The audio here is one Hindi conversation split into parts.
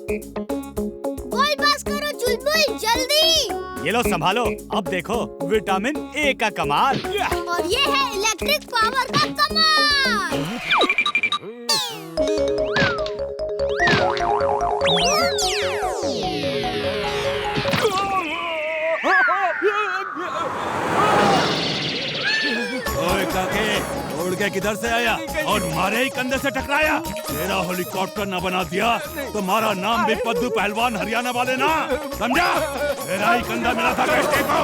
बॉल पास करो चुलबुल, जल्दी। ये लो संभालो, अब देखो विटामिन ए का कमाल। और ये है इलेक्ट्रिक पावर का कमाल। ओए काके, उड़ के किधर से आया और मारे ही कंधे से टकराया? तेरा हेलीकॉप्टर न बना दिया तो हमारा नाम भी पद्दू पहलवान हरियाणा वाले ना, समझा? तेरा ही कंधा मिला था कष्टे को।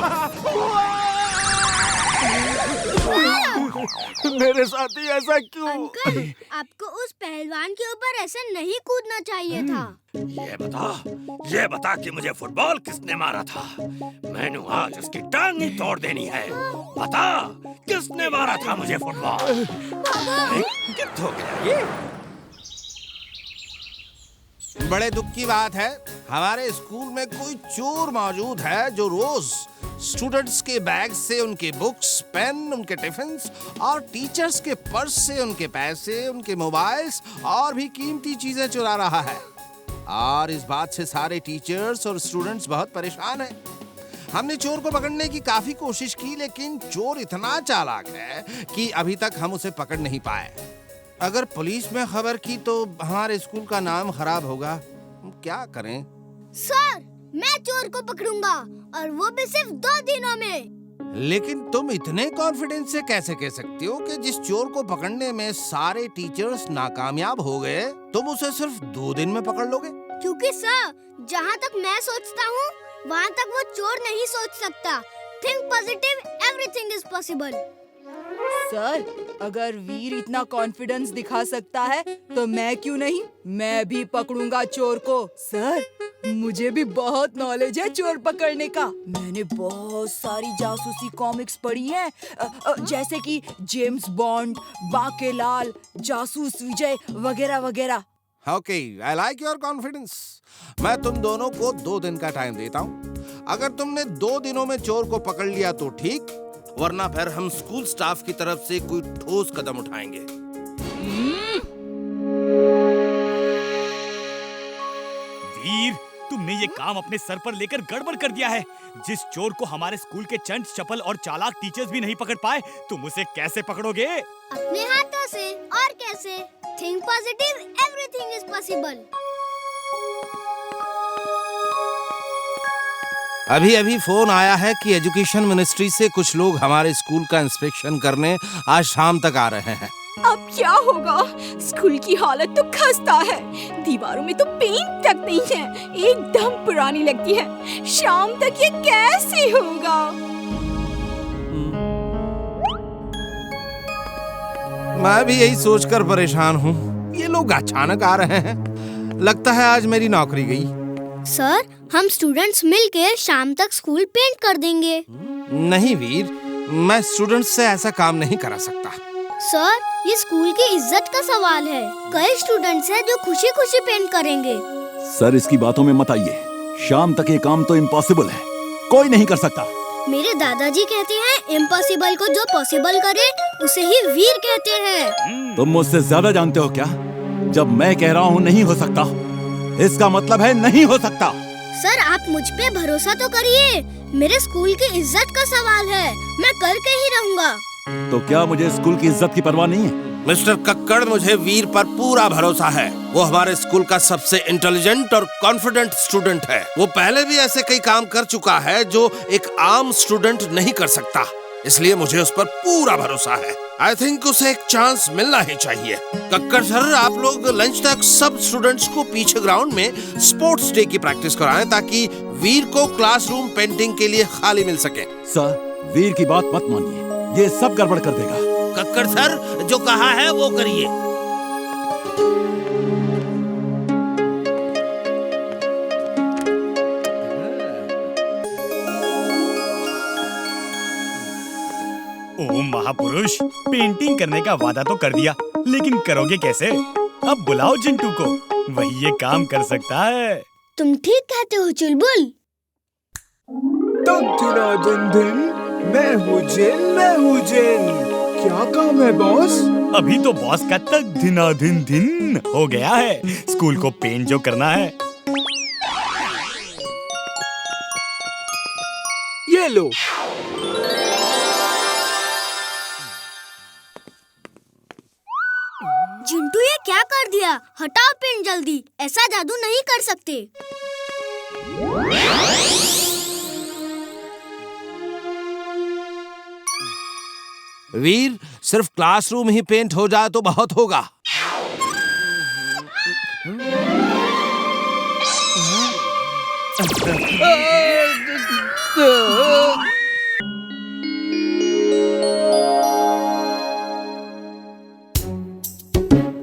मेरे साथ ही ऐसा क्यों? अंकल, आपको उस पहलवान के ऊपर ऐसे नहीं कूदना चाहिए था। ये बता कि मुझे फुटबॉल किसने मारा था? मैंने आज उसकी टांग ही तोड़ देनी है। बता, किसने मारा था मुझे फुटबॉल? कित हो गया ये? बड़े दुख की बात है, हमारे स्कूल में कोई चोर मौजूद है जो रोज स्टूडेंट्स के बैग से उनके बुक्स, पेन, उनके टिफिन्स और टीचर्स के पर्स से उनके पैसे, उनके मोबाइल्स और भी कीमती चीजें चुरा रहा है। और इस बात से सारे टीचर्स और स्टूडेंट्स बहुत परेशान हैं। हमने चोर को पकड़ने की काफी कोशिश की, लेकिन चोर इतना चालाक है कि अभी तक हम उसे पकड़ नहीं पाए। अगर पुलिस में खबर की तो हमारे स्कूल का नाम खराब होगा। क्या करें? सर, मैं चोर को पकड़ूंगा और वो भी सिर्फ 2 दिनों में। लेकिन तुम इतने कॉन्फिडेंस से कैसे कह सकती हो कि जिस चोर को पकड़ने में सारे टीचर्स नाकामयाब हो गए, तुम उसे सिर्फ 2 दिन में पकड़ लोगे? क्योंकि सर, जहाँ तक मैं सोचता हूँ, वहाँ तक वो चोर नहीं सोच सकता। Think positive, everything is possible. Sir, अगर वीर इतना कॉन्फिडेंस दिखा सकता है तो मैं क्यों नहीं? मैं भी पकड़ूंगा चोर को। सर, मुझे भी बहुत नॉलेज है चोर पकड़ने का। मैंने बहुत सारी जासूसी कॉमिक्स पढ़ी हैं, जैसे कि जेम्स बॉन्ड, बाकेलाल, जासूस विजय वगैरह वगैरह। Okay, I like your confidence. मैं तुम दोनों को 2 दिन का टाइम देता हूँ। अगर तुमने 2 दिनों में चोर को पकड़ लिया तो ठीक, वरना फिर हम स्कूल स्टाफ की तरफ से कोई ठोस कदम उठाएंगे। वीर, तुमने ये काम अपने सर पर लेकर गड़बड़ कर दिया है। जिस चोर को हमारे स्कूल के चंट चपल और चालाक टीचर्स भी नहीं पकड़ पाए, तुम उसे कैसे पकड़ोगे? अपने हाथों से। और कैसे? Think positive, everything is possible. अभी फोन आया है कि एजुकेशन मिनिस्ट्री से कुछ लोग हमारे स्कूल का इंस्पेक्शन करने आज शाम तक आ रहे हैं। अब क्या होगा? स्कूल की हालत तो खस्ता है। दीवारों में तो पेंट तक नहीं है, एकदम पुरानी लगती है। शाम तक ये कैसे होगा? मैं भी यही सोचकर परेशान हूँ। ये लोग अचानक आ रहे हैं। लगता है आज मेरी नौकरी गई। सर, हम स्टूडेंट्स मिलकर शाम तक स्कूल पेंट कर देंगे। नहीं वीर, मैं स्टूडेंट्स से ऐसा काम नहीं करा सकता। सर, ये स्कूल की इज्जत का सवाल है। कई स्टूडेंट्स हैं जो खुशी खुशी पेंट करेंगे। सर, इसकी बातों में मत आइए। शाम तक ये काम तो इम्पॉसिबल है, कोई नहीं कर सकता। मेरे दादाजी कहते हैं इम्पॉसिबल को जो पॉसिबल करे उसे ही वीर कहते हैं। तुम मुझसे ज्यादा जानते हो क्या? जब मैं कह रहा हूँ नहीं हो सकता, इसका मतलब है नहीं हो सकता। सर, आप मुझ पे भरोसा तो करिए। मेरे स्कूल की इज्जत का सवाल है, मैं करके ही रहूँगा। तो क्या मुझे स्कूल की इज्जत की परवाह नहीं है? मिस्टर कक्कड़, मुझे वीर पर पूरा भरोसा है। वो हमारे स्कूल का सबसे इंटेलिजेंट और कॉन्फिडेंट स्टूडेंट है। वो पहले भी ऐसे कई काम कर चुका है जो एक आम स्टूडेंट नहीं कर सकता, इसलिए मुझे उस पर पूरा भरोसा है। आई थिंक उसे एक चांस मिलना ही चाहिए। कक्कड़ सर, आप लोग लंच तक सब स्टूडेंट्स को पीछे ग्राउंड में स्पोर्ट्स डे की प्रैक्टिस कराएं ताकि वीर को क्लासरूम पेंटिंग के लिए खाली मिल सके। सर, वीर की बात मत मानिए, ये सब गड़बड़ कर देगा। कक्कड़ सर, जो कहा है वो करिए। ओ महापुरुष, पेंटिंग करने का वादा तो कर दिया, लेकिन करोगे कैसे? अब बुलाओ चिंटू को, वही ये काम कर सकता है। तुम ठीक कहते हो चुलबुल। मैं हूँ जिन। क्या काम है बॉस? अभी तो बॉस का तक दिना दिन दिन हो गया है। स्कूल को पेंट जो करना है। ये लो। जिंटू ये क्या कर दिया? हटाओ पेन जल्दी, ऐसा जादू नहीं कर सकते। वीर, सिर्फ क्लासरूम ही पेंट हो जाए तो बहुत होगा।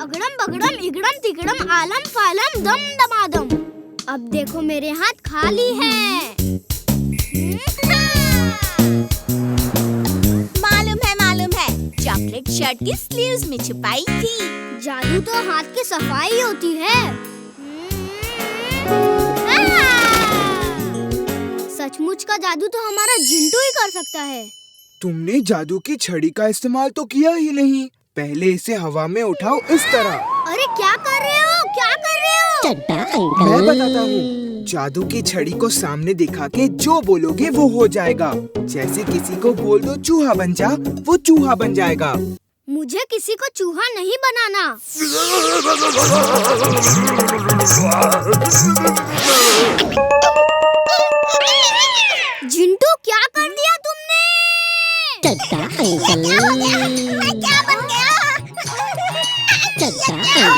अगड़म बगड़म इगड़म तिगड़म आलम फालम दम दमादम। अब देखो मेरे हाथ खाली हैं। मालूम है चॉकलेट शर्ट की स्लीव्स में छुपाई थी। जादू तो हाथ की सफाई होती है। सचमुच का जादू तो हमारा जिंटू ही कर सकता है। तुमने जादू की छड़ी का इस्तेमाल तो किया ही नहीं। पहले इसे हवा में उठाओ इस तरह। अरे क्या कर रहे हो? क्या कर रहे हो? मैं बताता हूँ। जादू की छड़ी को सामने दिखा के जो बोलोगे वो हो जाएगा। जैसे किसी को बोल दो चूहा बन जा, वो चूहा बन जाएगा। मुझे किसी को चूहा नहीं बनाना। जिंटू क्या कर दिया तुमने? चड्डा अंकल मैं क्या बन गया? चड्डा अंकल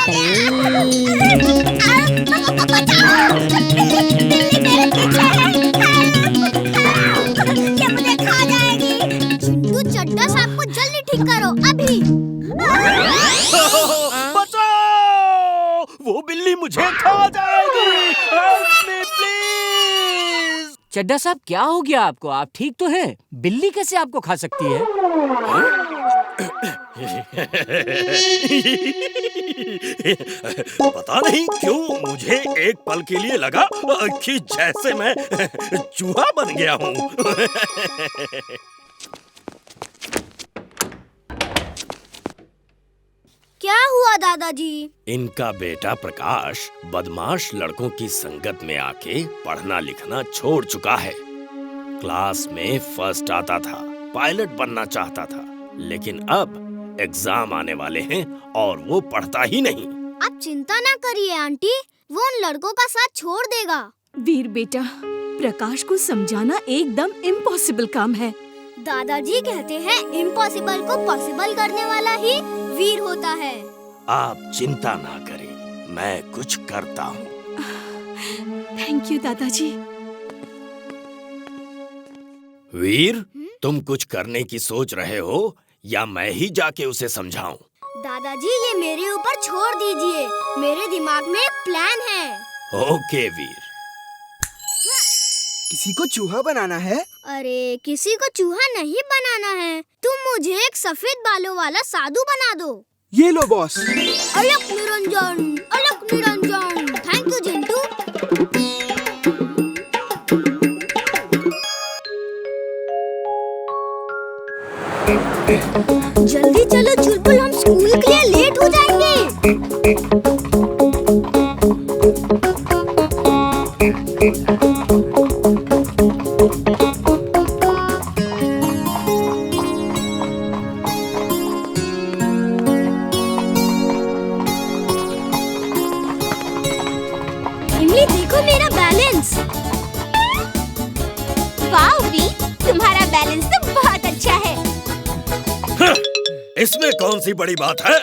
ये मुझे खा जाएगी। जिंटू चड्डा साहब को जल्दी ठीक करो अभी। बचाओ! वो बिल्ली मुझे खा जाएगी। Help me please. चड्डा साहब क्या हो गया आपको? आप ठीक तो हैं? बिल्ली कैसे आपको खा सकती है? पता नहीं क्यों मुझे एक पल के लिए लगा कि जैसे मैं चूहा बन गया हूँ। क्या हुआ दादाजी? इनका बेटा प्रकाश बदमाश लड़कों की संगत में आके पढ़ना लिखना छोड़ चुका है। क्लास में फर्स्ट आता था, पायलट बनना चाहता था, लेकिन अब एग्जाम आने वाले हैं और वो पढ़ता ही नहीं। आप चिंता ना करिए आंटी, वो उन लड़कों का साथ छोड़ देगा। वीर बेटा, प्रकाश को समझाना एकदम इम्पॉसिबल काम है। दादाजी कहते हैं इम्पॉसिबल को पॉसिबल करने वाला ही वीर होता है। आप चिंता ना करें, मैं कुछ करता हूँ। थैंक यू दादाजी। वीर, तुम कुछ करने की सोच रहे हो या मैं ही जाके उसे समझाऊं? दादाजी ये मेरे ऊपर छोड़ दीजिए, मेरे दिमाग में एक प्लान है। ओके वीर। किसी को चूहा बनाना है? अरे किसी को चूहा नहीं बनाना है, तुम मुझे एक सफेद बालों वाला साधु बना दो। ये लो बॉस। अलक निरंजन, अलक निरंजन। Thank you Jintu. जल्दी चलो चुलबुल, हम स्कूल के लिए लेट हो जाएंगे। इमली देखो मेरा बैलेंस। वाह वी, तुम्हारा बैलेंस तो बहुत अच्छा है। इसमें कौन सी बड़ी बात है?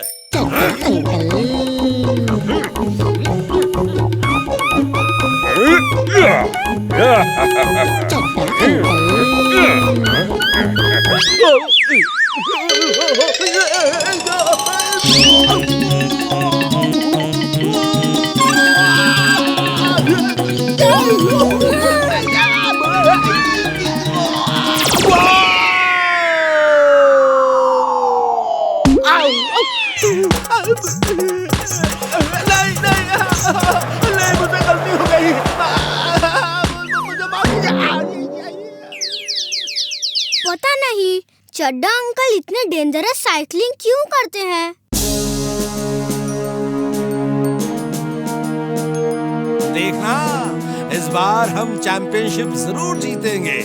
पता नहीं चड्डा अंकल इतने डेंजरस साइकिलिंग क्यों करते हैं। देखना, इस बार हम चैंपियनशिप जरूर जीतेंगे।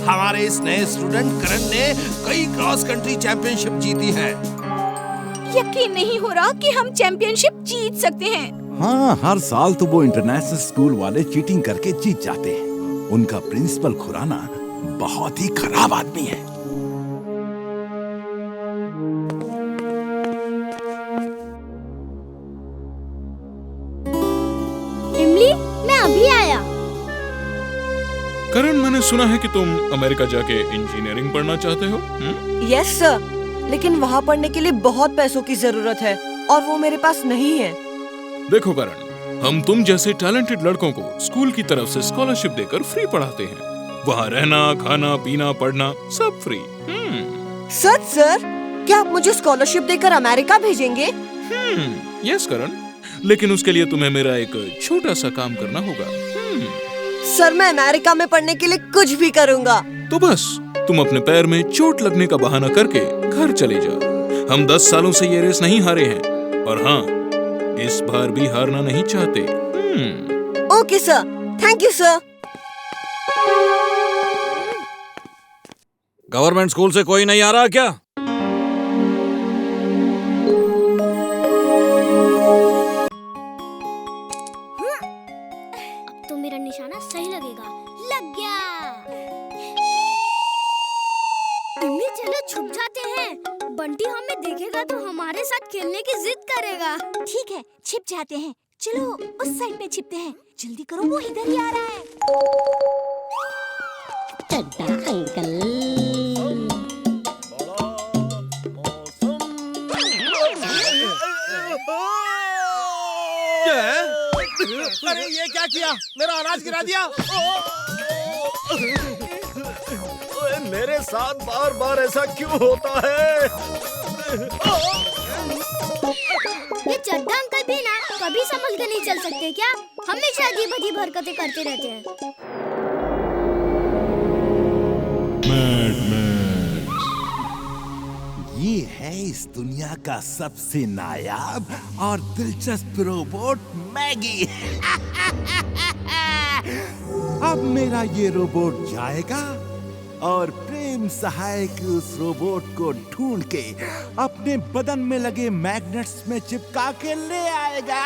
हमारे इस नए स्टूडेंट करण ने कई क्रॉस कंट्री चैंपियनशिप जीती है। यकीन नहीं हो रहा कि हम चैंपियनशिप जीत सकते हैं। हाँ, हर साल तो वो इंटरनेशनल स्कूल वाले चीटिंग करके जीत जाते हैं। उनका प्रिंसिपल खुराना बहुत ही खराब आदमी है। इमली, मैं अभी आया। करण, मैंने सुना है कि तुम अमेरिका जाके इंजीनियरिंग पढ़ना चाहते हो। यस सर, लेकिन वहाँ पढ़ने के लिए बहुत पैसों की जरूरत है और वो मेरे पास नहीं है। देखो करण, हम तुम जैसे टैलेंटेड लड़कों को स्कूल की तरफ से स्कॉलरशिप देकर फ्री पढ़ाते हैं। वहाँ रहना, खाना, पीना, पढ़ना सब फ्री। सच सर, क्या आप मुझे स्कॉलरशिप देकर अमेरिका भेजेंगे? यस करण, लेकिन उसके लिए तुम्हें मेरा एक छोटा सा काम करना होगा। सर, मैं अमेरिका में पढ़ने के लिए कुछ भी करूँगा। तो बस तुम अपने पैर में चोट लगने का बहाना करके घर चले जाओ। हम 10 सालों से ये रेस नहीं हारे हैं और हाँ, इस बार भी हारना नहीं चाहते। Okay sir, thank you sir. Government school से कोई नहीं आ रहा क्या? अब तो मेरा निशाना सही लगेगा। लग गया। इमली, चलो छुप जाते हैं। बंटी हमें देखेगा तो हमारे साथ खेलने की जिद करेगा। ठीक है, छिप जाते हैं। चलो उस साइड में छिपते हैं। जल्दी करो, वो इधर ही आ रहा है। चड्डा अंकल। अरे ये क्या किया? मेरा अनाज गिरा दिया। मेरे साथ बार बार ऐसा क्यों होता है? ये चड्डा अंकल भी ना कभी संभल के नहीं चल सकते क्या? हमेशा अजीब अजीब हरकतें करते रहते हैं। ये है इस दुनिया का सबसे नायाब और दिलचस्प रोबोट मैगी। अब मेरा ये रोबोट जाएगा और प्रेम सहाय के उस रोबोट को ढूंढ के अपने बदन में लगे मैग्नेट्स में चिपका के ले आएगा।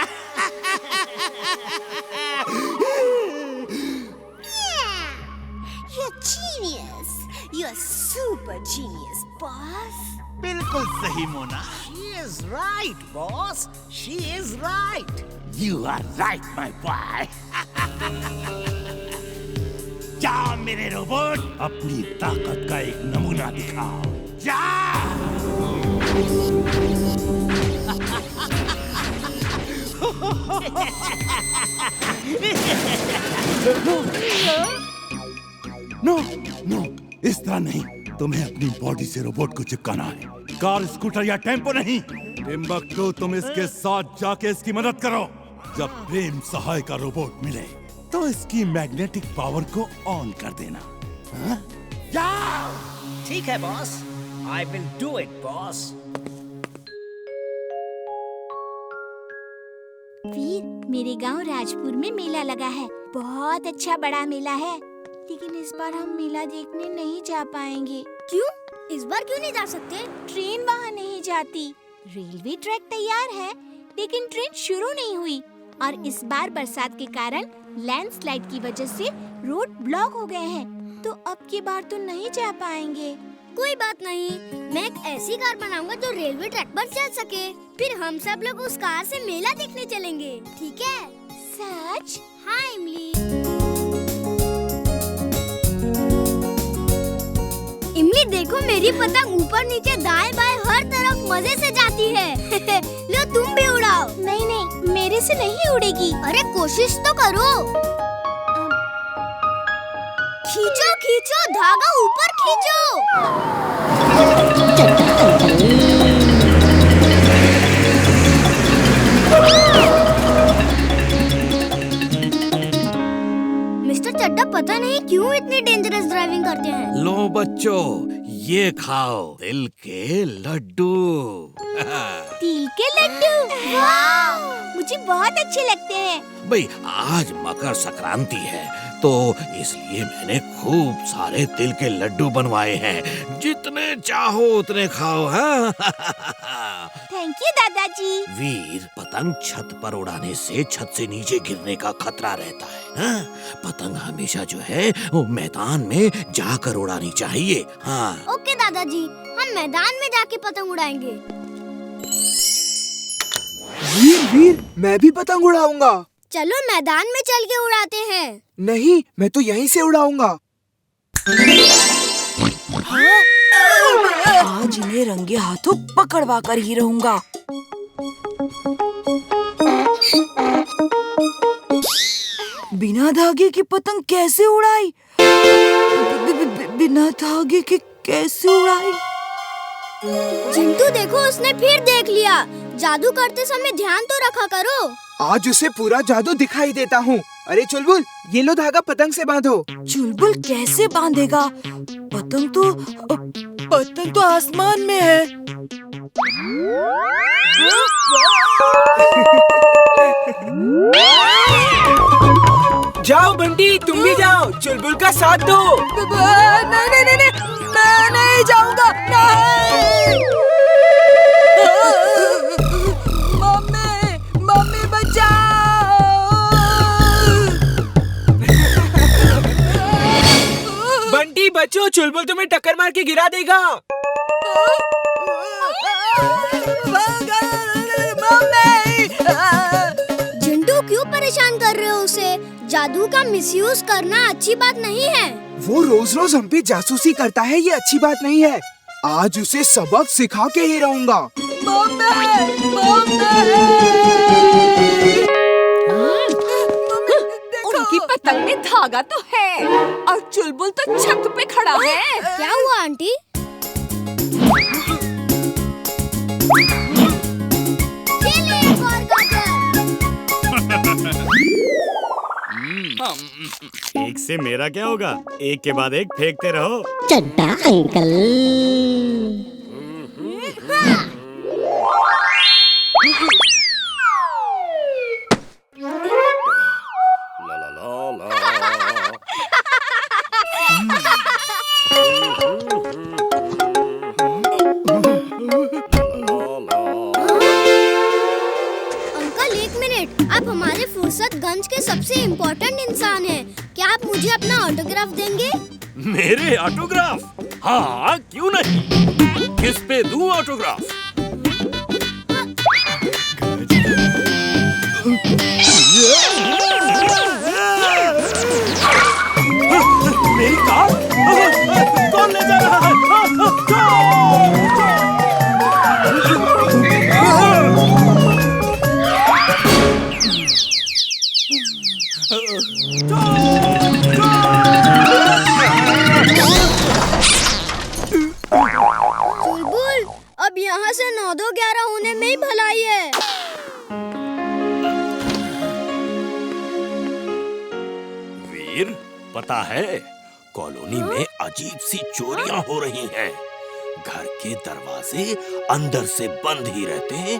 You're genius. You're super genius, boss. बिल्कुल सही Mona. She is right, boss. She is right. You are right, my boy. जाओ मेरे रोबोट, अपनी ताकत का एक नमूना दिखाओ। नो नो, इस तरह नहीं। तुम्हें अपनी बॉडी से रोबोट को चिपकाना है, कार, स्कूटर या टेम्पो नहीं। टिम्बकटू, तुम इसके साथ जाके इसकी मदद करो। जब प्रेम सहाय का रोबोट मिले तो इसकी मैग्नेटिक पावर को ऑन कर देना। हाँ? ठीक है boss, I will do it, boss. वीर, मेरे गांव राजपुर में मेला लगा है। बहुत अच्छा बड़ा मेला है, लेकिन इस बार हम मेला देखने नहीं जा पाएंगे। क्यों? इस बार क्यों नहीं जा सकते? ट्रेन वहाँ नहीं जाती। रेलवे ट्रैक तैयार है, लेकिन ट्रेन शुरू नहीं हुई और इस बार बरसात के कारण लैंडस्लाइड की वजह से रोड ब्लॉक हो गए हैं, तो अब की बार तो नहीं जा पाएंगे। कोई बात नहीं, मैं एक ऐसी कार बनाऊंगा जो रेलवे ट्रैक पर चल सके। फिर हम सब लोग उस कार से मेला देखने चलेंगे, ठीक है? सच? हाँ इमली। इमली देखो, मेरी पतंग ऊपर नीचे दाएं बाएं हर तरफ मजे से जाती है। लो तुम भी उड़ाओ। नहीं नहीं, मेरे से नहीं उड़ेगी। अरे कोशिश तो करो। खींचो खींचो, धागा ऊपर खींचो। मिस्टर चड्डा, पता नहीं क्यों इतनी डेंजरस ड्राइविंग करते हैं। लो बच्चों, ये खाओ तिल के लड्डू। तिल के लड्डू? वाह, मुझे बहुत अच्छे लगते हैं। भाई, आज मकर संक्रांति है तो इसलिए मैंने खूब सारे तिल के लड्डू बनवाए हैं। जितने चाहो उतने खाओ। हाँ। थैंक यू दादाजी। वीर, पतंग छत पर उड़ाने से छत से नीचे गिरने का खतरा रहता है। हाँ? पतंग हमेशा जो है वो मैदान में जाकर उड़ानी चाहिए। हाँ। ओके दादाजी, हम मैदान में जाके पतंग उड़ाएंगे। वीर, मैं भी पतंग उड़ाऊंगा। चलो मैदान में चल के उड़ाते हैं। नहीं, मैं तो यहीं से उड़ाऊंगा। आज इन्हें रंगे हाथों पकड़वा कर ही रहूंगा। बिना धागे की पतंग कैसे उड़ाई? बिना धागे के कैसे उड़ाई? चिंटू देखो, उसने फिर देख लिया। जादू करते समय ध्यान तो रखा करो। आज उसे पूरा जादू दिखाई देता हूँ। अरे चुलबुल, ये लो धागा, पतंग से बांधो। चुलबुल कैसे बांधेगा? पतंग तो आसमान में है। जाओ बंटी, तुम भी जाओ, चुलबुल का साथ दो। नहीं, मैं नहीं जाऊंगा। मम्मी बचाओ। बंटी बचो, चुलबुल तुम्हें टक्कर मार के गिरा देगा। चिंटू, क्यों परेशान कर रहे हो उसे? जादू का मिसयूज करना अच्छी बात नहीं है। वो रोज रोज हम पे जासूसी करता है, ये अच्छी बात नहीं है। आज उसे सबक सिखा के ही रहूंगा। उनकी पतंग में धागा तो है और चुलबुल तो छत पे खड़ा है। क्या हुआ आंटी? एक से मेरा क्या होगा? एक के बाद एक फेंकते रहो। चड्डा अंकल। फुर्सतगंज के सबसे इम्पोर्टेंट इंसान हैं। क्या आप मुझे अपना ऑटोग्राफ देंगे? मेरे ऑटोग्राफ? हाँ, क्यों नहीं। किस पे दूं ऑटोग्राफ? मेरी कार? कौन ले जा रहा है? चुलबुल, अब यहाँ से 9-2-11 होने में ही भलाई है। वीर, पता है कॉलोनी में अजीब सी चोरियां हो रही हैं। घर के दरवाजे अंदर से बंद ही रहते हैं,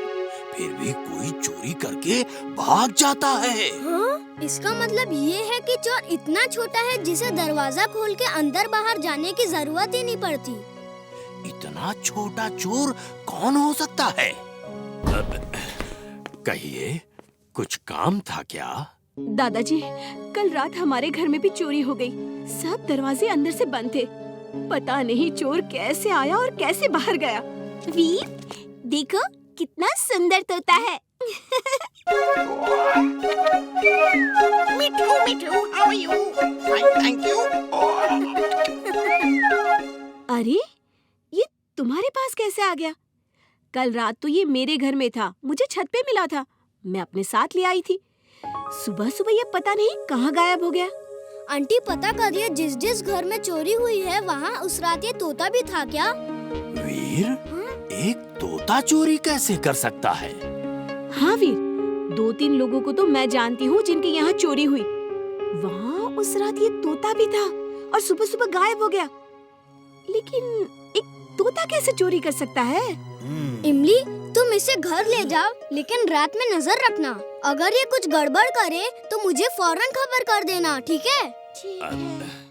फिर भी कोई चोरी करके भाग जाता है। हाँ? इसका मतलब ये है कि चोर इतना छोटा है जिसे दरवाजा खोल के अंदर बाहर जाने की जरूरत ही नहीं पड़ती। इतना छोटा चोर कौन हो सकता है? कहिए, कुछ काम था क्या? दादाजी, कल रात हमारे घर में भी चोरी हो गई। सब दरवाजे अंदर से बंद थे। पता नहीं चोर कैसे आया और कैसे बाहर गया। वीर, देखो कितना सुंदर तोता है। मिठू, how are you? Fine, thank you. अरे, ये तुम्हारे पास कैसे आ गया? कल रात तो ये मेरे घर में था, मुझे छत पे मिला था, मैं अपने साथ ले आई थी। सुबह सुबह ये पता नहीं कहाँ गायब हो गया। आंटी, पता करिए जिस घर में चोरी हुई है वहाँ उस रात ये तोता भी था क्या? वीर, एक तोता चोरी कैसे कर सकता है? हाँ वीर, 2-3 लोगों को तो मैं जानती हूँ जिनके यहाँ चोरी हुई। वहाँ उस रात ये तोता भी था और सुबह सुबह गायब हो गया। लेकिन एक तोता कैसे चोरी कर सकता है? इमली, तुम इसे घर ले जाओ, लेकिन रात में नजर रखना। अगर ये कुछ गड़बड़ करे तो मुझे फौरन खबर कर देना, ठीक है? ठीक है।